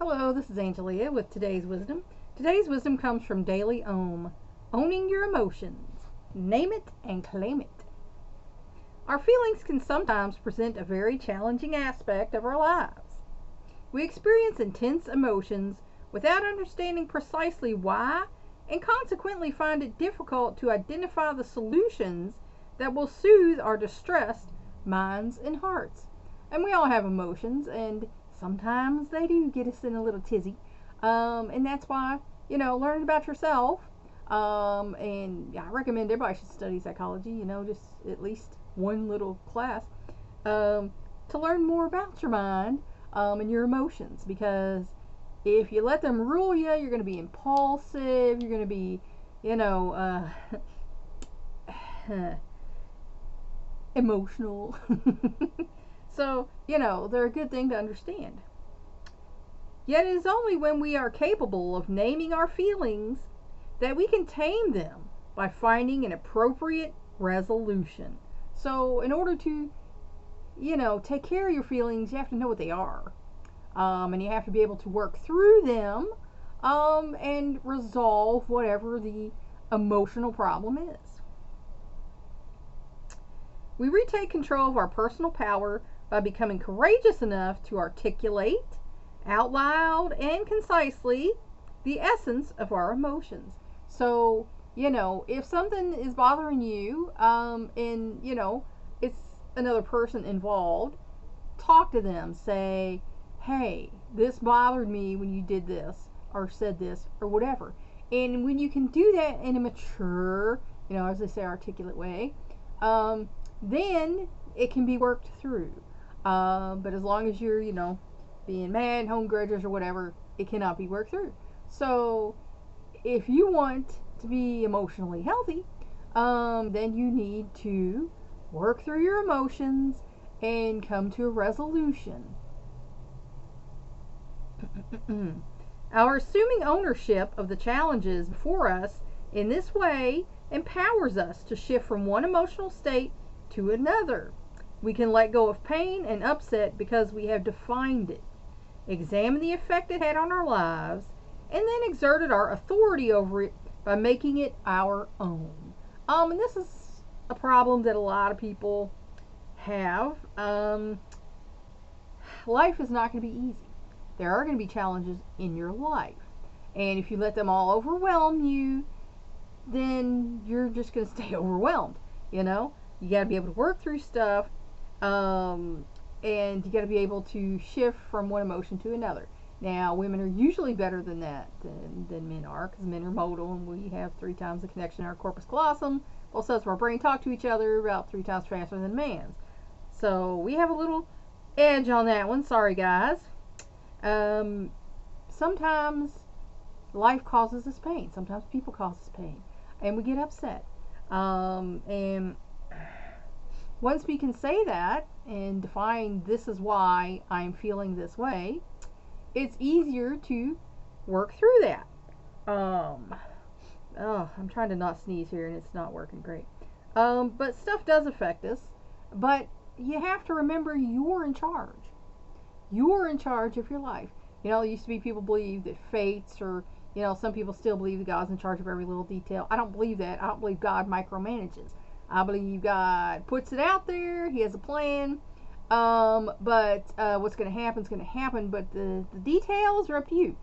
Hello, this is Angelia with today's wisdom. Today's wisdom comes from Daily Ohm. Owning your emotions. Name it and claim it. Our feelings can sometimes present a very challenging aspect of our lives. We experience intense emotions without understanding precisely why, and consequently find it difficult to identify the solutions that will soothe our distressed minds and hearts. And we all have emotions, and sometimes they do get us in a little tizzy. And that's why, learning about yourself, and I recommend everybody should study psychology, just at least one little class, to learn more about your mind and your emotions. Because if you let them rule you, you're going to be impulsive, you're going to be, emotional. So, they're a good thing to understand. Yet it is only when we are capable of naming our feelings that we can tame them by finding an appropriate resolution. So, in order to, take care of your feelings, you have to know what they are. And you have to be able to work through them and resolve whatever the emotional problem is. We retake control of our personal power by becoming courageous enough to articulate out loud and concisely the essence of our emotions. So, if something is bothering you, and, it's another person involved, talk to them. Say, hey, this bothered me when you did this, or said this, or whatever. And when you can do that in a mature, as they say, articulate way, then it can be worked through. But as long as you're, being mad, home grudges, or whatever, it cannot be worked through. So if you want to be emotionally healthy, then you need to work through your emotions and come to a resolution. Our assuming ownership of the challenges before us in this way empowers us to shift from one emotional state to another. We can let go of pain and upset because we have defined it, examined the effect it had on our lives, and then exerted our authority over it by making it our own. And this is a problem that a lot of people have. Life is not going to be easy. There are going to be challenges in your life. And if you let them all overwhelm you, then you're just going to stay overwhelmed. You got to be able to work through stuff, and you got to be able to shift from one emotion to another. Now, women are usually better than that than men are, because men are modal, and we have 3 times the connection in our corpus callosum. Both sides of our brain talk to each other about 3 times faster than man's. So we have a little edge on that one. Sorry, guys. Sometimes life causes us pain. Sometimes people cause us pain, and we get upset. And once we can say that and define this is why I'm feeling this way, it's easier to work through that. I'm trying to not sneeze here and it's not working great. But stuff does affect us. But you have to remember you're in charge. You're in charge of your life. It used to be people believe that fates, or some people still believe that God's in charge of every little detail. I don't believe that. I don't believe God micromanages. I believe God puts it out there. He has a plan. But what's going to happen is going to happen. But the details are up to you.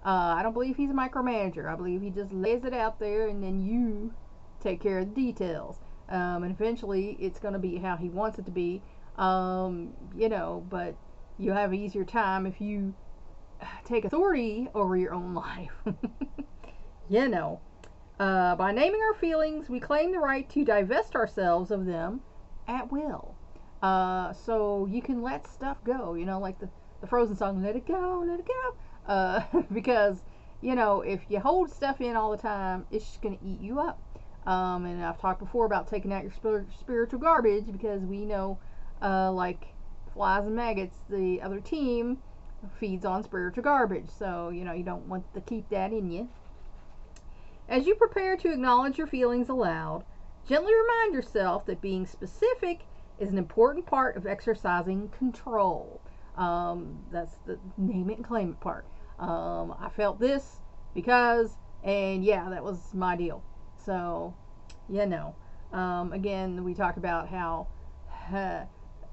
I don't believe he's a micromanager. I believe he just lays it out there, and then you take care of the details. And eventually it's going to be how he wants it to be. But you have an easier time if you take authority over your own life. By naming our feelings, we claim the right to divest ourselves of them at will. So you can let stuff go, like the Frozen song, let it go, let it go. Because, if you hold stuff in all the time, it's just going to eat you up. And I've talked before about taking out your spiritual garbage, because we know, like flies and maggots, the other team feeds on spiritual garbage. So, you don't want to keep that in you. As you prepare to acknowledge your feelings aloud, gently remind yourself that being specific is an important part of exercising control. That's the name it and claim it part. I felt this because, and yeah, that was my deal. So, you know, again, we talked about how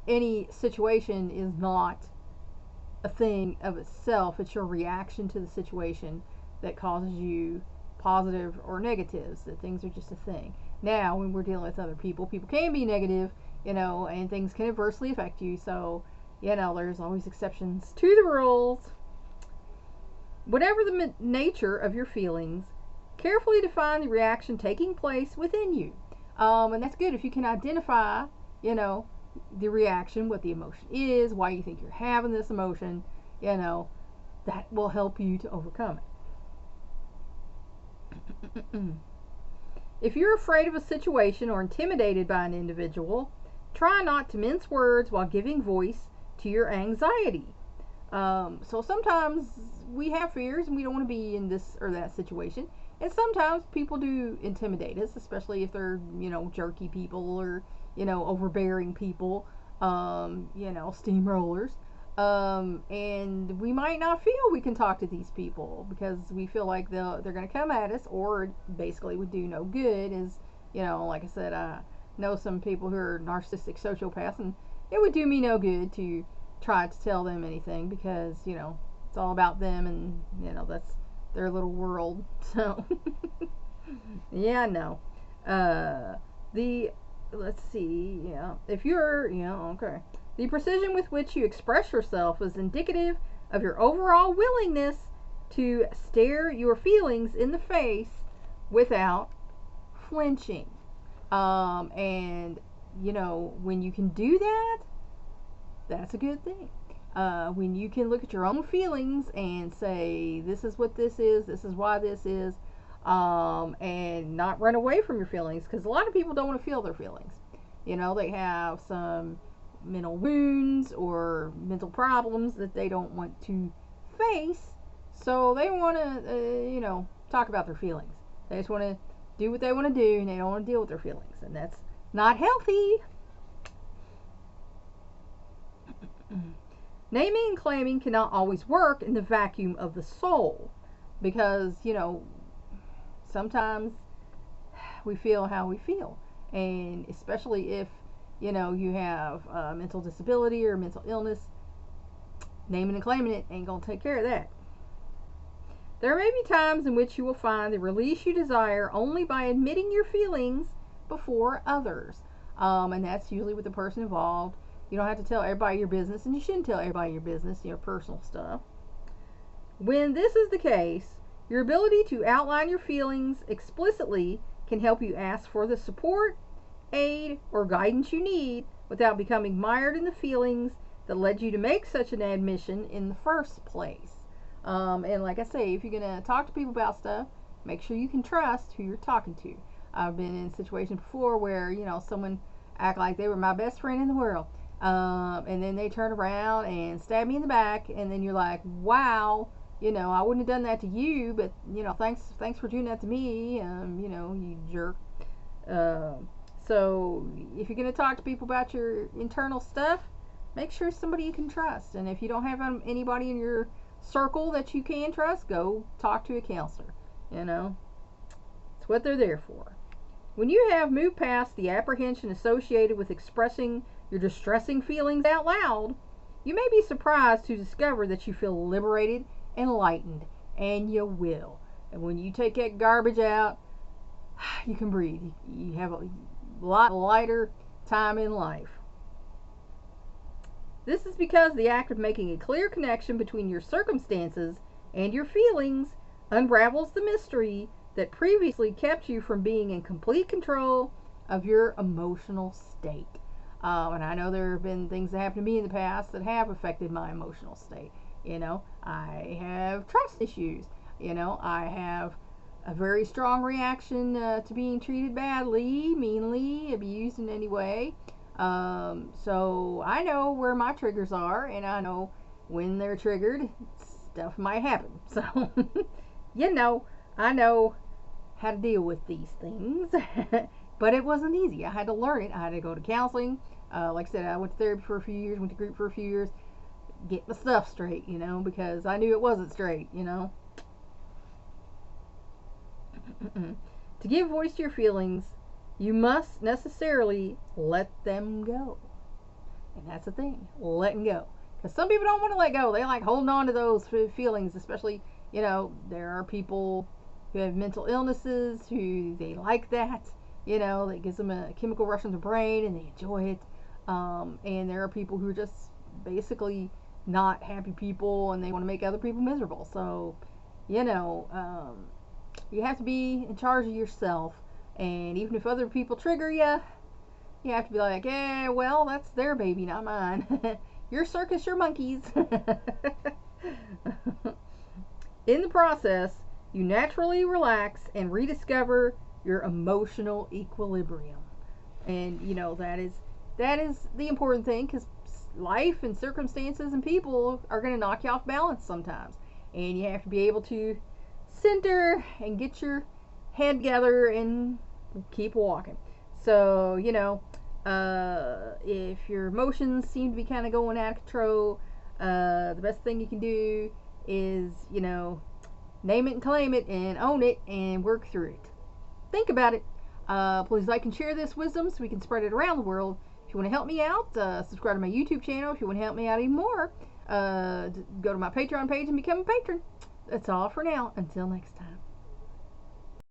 any situation is not a thing of itself. It's your reaction to the situation that causes you positive or negatives. That things are just a thing. Now, when we're dealing with other people, people can be negative, and things can adversely affect you. So, there's always exceptions to the rules. Whatever the nature of your feelings, carefully define the reaction taking place within you. And that's good if you can identify, the reaction, what the emotion is, why you think you're having this emotion, that will help you to overcome it. If you're afraid of a situation or intimidated by an individual, try not to mince words while giving voice to your anxiety. So sometimes we have fears and we don't want to be in this or that situation. And sometimes people do intimidate us, especially if they're, jerky people or, overbearing people, steamrollers. And we might not feel we can talk to these people because we feel like they're going to come at us, or basically would do no good. As, like I said, I know some people who are narcissistic sociopaths, and it would do me no good to try to tell them anything because, it's all about them and, that's their little world. So, yeah, no. Let's see, if you're, okay. The precision with which you express yourself is indicative of your overall willingness to stare your feelings in the face without flinching. And, when you can do that, that's a good thing. When you can look at your own feelings and say, this is what this is why this is, and not run away from your feelings, because a lot of people don't want to feel their feelings. They have some mental wounds or mental problems that they don't want to face, so they want to, talk about their feelings. They just want to do what they want to do, and they don't want to deal with their feelings, and that's not healthy. Naming and claiming cannot always work in the vacuum of the soul because, sometimes we feel how we feel. And especially if, you have a mental disability or mental illness, naming and claiming it ain't going to take care of that. There may be times in which you will find the release you desire only by admitting your feelings before others. And that's usually with the person involved. You don't have to tell everybody your business, and you shouldn't tell everybody your business, your personal stuff. When this is the case, your ability to outline your feelings explicitly can help you ask for the support, aid, or guidance you need without becoming mired in the feelings that led you to make such an admission in the first place. And like I say, if you're going to talk to people about stuff, make sure you can trust who you're talking to. I've been in situations before where, someone act like they were my best friend in the world. And then they turn around and stab me in the back, and then you're like, wow, I wouldn't have done that to you, but, thanks for doing that to me, you jerk. So if you're going to talk to people about your internal stuff, make sure it's somebody you can trust. And if you don't have anybody in your circle that you can trust, go talk to a counselor. It's what they're there for. When you have moved past the apprehension associated with expressing your distressing feelings out loud, you may be surprised to discover that you feel liberated and lightened, and you will. And when you take that garbage out, you can breathe. You have a lot lighter time in life. This is because the act of making a clear connection between your circumstances and your feelings unravels the mystery that previously kept you from being in complete control of your emotional state. And I know there have been things that happened to me in the past that have affected my emotional state. I have trust issues. I have a very strong reaction to being treated badly, meanly, abused in any way. So I know where my triggers are, and I know when they're triggered, stuff might happen. So, I know how to deal with these things. But it wasn't easy. I had to learn it. I had to go to counseling. Like I said, I went to therapy for a few years, went to group for a few years. get my stuff straight, because I knew it wasn't straight. To give voice to your feelings, you must necessarily let them go. And that's the thing, letting go. Because some people don't want to let go. They like holding on to those feelings, especially, there are people who have mental illnesses who they like that. That gives them a chemical rush in the brain and they enjoy it. And there are people who are just basically not happy people and they want to make other people miserable. So, you have to be in charge of yourself. And even if other people trigger you, you have to be like, yeah, well, that's their baby, not mine. Your circus, your monkeys. In the process, you naturally relax and rediscover your emotional equilibrium. And that is the important thing, because life and circumstances and people are going to knock you off balance sometimes, and you have to be able to center and get your head together and keep walking. So if your emotions seem to be kind of going out of control, the best thing you can do is name it and claim it and own it and work through it. Think about it. Please like and share this wisdom so we can spread it around the world. If you want to help me out, subscribe to my YouTube channel. If you want to help me out even more, go to my Patreon page and become a patron. That's all for now. Until next time.